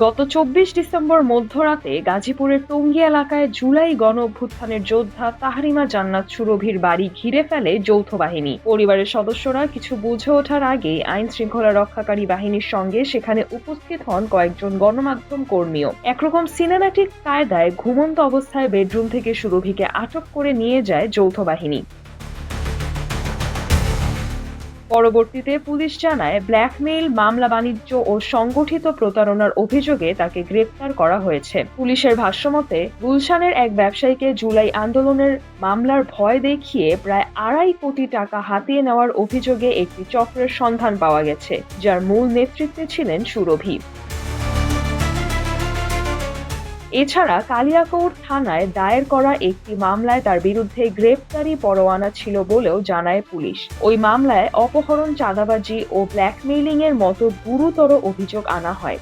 গত 24 ডিসেম্বর মধ্যরাতে গাজীপুরের টঙ্গী এলাকায় জুলাই গণ অভ্যুত্থানের যোদ্ধা তাহরিমা জান্নাত সুরভির বাড়ি ঘিরে ফেলে যৌথ বাহিনী। পরিবারের সদস্যরা কিছু বুঝে ওঠার আগেই আইন শৃঙ্খলা রক্ষাকারী বাহিনীর সঙ্গে সেখানে উপস্থিত হন কয়েকজন গণমাধ্যম কর্মীও। একরকম সিনেম্যাটিক কায়দায় ঘুমন্ত অবস্থায় বেডরুম থেকে সুরভিকে আটক করে নিয়ে যায় যৌথ বাহিনী। পরবর্তীতে পুলিশ জানায়, ব্ল্যাকমেইল, মামলা বাণিজ্য ও সংগঠিত প্রতারণার অভিযোগে তাকে গ্রেপ্তার করা হয়েছে। পুলিশের ভাষ্যমতে, গুলশানের এক ব্যবসায়ীকে জুলাই আন্দোলনের মামলার ভয় দেখিয়ে প্রায় 2.5 কোটি টাকা হাতিয়ে নেওয়ার অভিযোগে একটি চক্রের সন্ধান পাওয়া গেছে, যার মূল নেতৃত্বে ছিলেন সুরভি। এছাড়া কালিয়াকৈর থানায় দায়ের করা একটি মামলায় তার বিরুদ্ধে গ্রেপ্তারি পরোয়ানা ছিল বলেও জানায় পুলিশ। ওই মামলায় অপহরণ, চাঁদাবাজি ও ব্ল্যাকমেইলিং এর মতো গুরুতর অভিযোগ আনা হয়।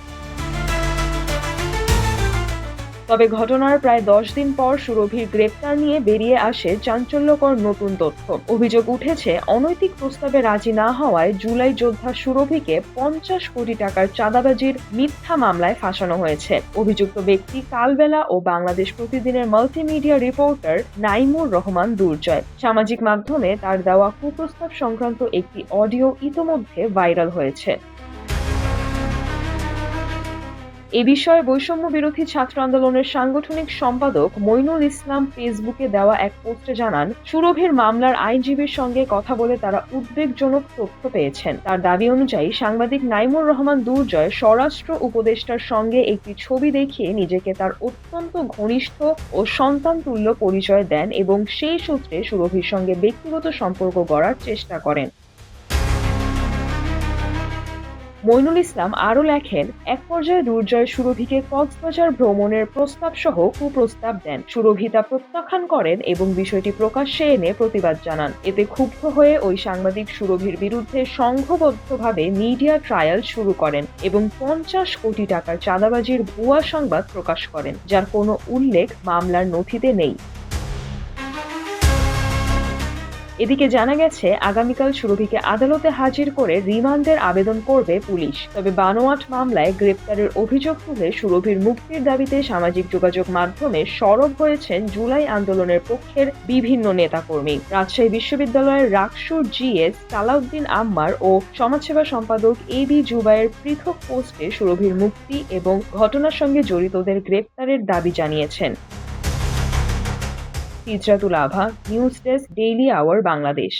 তবে ঘটনার প্রায় 10 দিন পর সুরভির গ্রেপ্তার নিয়ে বেরিয়ে আসে চাঞ্চল্যকর নতুন তথ্য। অভিযোগ উঠেছে, অনৈতিক প্রস্তাবে রাজি না হওয়ায় জুলাই যোদ্ধা সুরভিকে 50 কোটি টাকার চাঁদাবাজির মিথ্যা মামলায় ফাঁসানো হয়েছে। অভিযুক্ত ব্যক্তি কালবেলা ও বাংলাদেশ প্রতিদিনের মাল্টিমিডিয়া রিপোর্টার নাইমুর রহমান দুর্জয়। সামাজিক মাধ্যমে তার দেওয়া কুপ্রস্তাব সংক্রান্ত একটি অডিও ইতোমধ্যে ভাইরাল হয়েছে। এ বিষয়ে বৈষম্য বিরোধী ছাত্র আন্দোলনের সাংগঠনিক সম্পাদক মইনুল ইসলাম ফেসবুকে দেওয়া এক পোস্টে জানান, সুরভির মামলার আইনজীবীর সঙ্গে কথা বলে তারা উদ্বেগজনক তথ্য পেয়েছেন। তার দাবি অনুযায়ী সাংবাদিক নাইমুর রহমান দুর্জয় স্বরাষ্ট্র উপদেষ্টার সঙ্গে একটি ছবি দেখিয়ে নিজেকে তার অত্যন্ত ঘনিষ্ঠ ও সন্তানতুল্য পরিচয় দেন এবং সেই সূত্রে সুরভির সঙ্গে ব্যক্তিগত সম্পর্ক গড়ার চেষ্টা করেন। মইনুল ইসলাম আরও লেখেন, এক পর্যায়ে দুর্জয় সুরভিকে কক্সবাজার ভ্রমণের প্রস্তাব সহ কুপ্রস্তাব দেন। সুরভি তা প্রত্যাখ্যান করেন এবং বিষয়টি প্রকাশ্যে এনে প্রতিবাদ জানান। এতে ক্ষুব্ধ হয়ে ওই সাংবাদিক সুরভির বিরুদ্ধে সংঘবদ্ধভাবে মিডিয়া ট্রায়াল শুরু করেন এবং 50 কোটি টাকার চাঁদাবাজির ভুয়া সংবাদ প্রকাশ করেন, যার কোনো উল্লেখ মামলার নথিতে নেই। এদিকে জানা গেছে, আগামীকাল সুরভিকে আদালতে হাজির করে রিমান্ডের আবেদন করবে পুলিশ। তবে বানোয়াট মামলায় গ্রেপ্তারের অভিযোগ তুলে সুরভির মুক্তির দাবিতে সামাজিক যোগাযোগ মাধ্যমে সরব হয়েছেন জুলাই আন্দোলনের পক্ষের বিভিন্ন নেতাকর্মী। রাজশাহী বিশ্ববিদ্যালয়ের রাকসুর জিএস সালাউদ্দিন আম্মার ও সমাজসেবা সম্পাদক এবি জুবায়ের পৃথক পোস্টে সুরভির মুক্তি এবং ঘটনার সঙ্গে জড়িতদের গ্রেপ্তারের দাবি জানিয়েছেন। Sijratul Abha, news desk, Daily Our Bangladesh.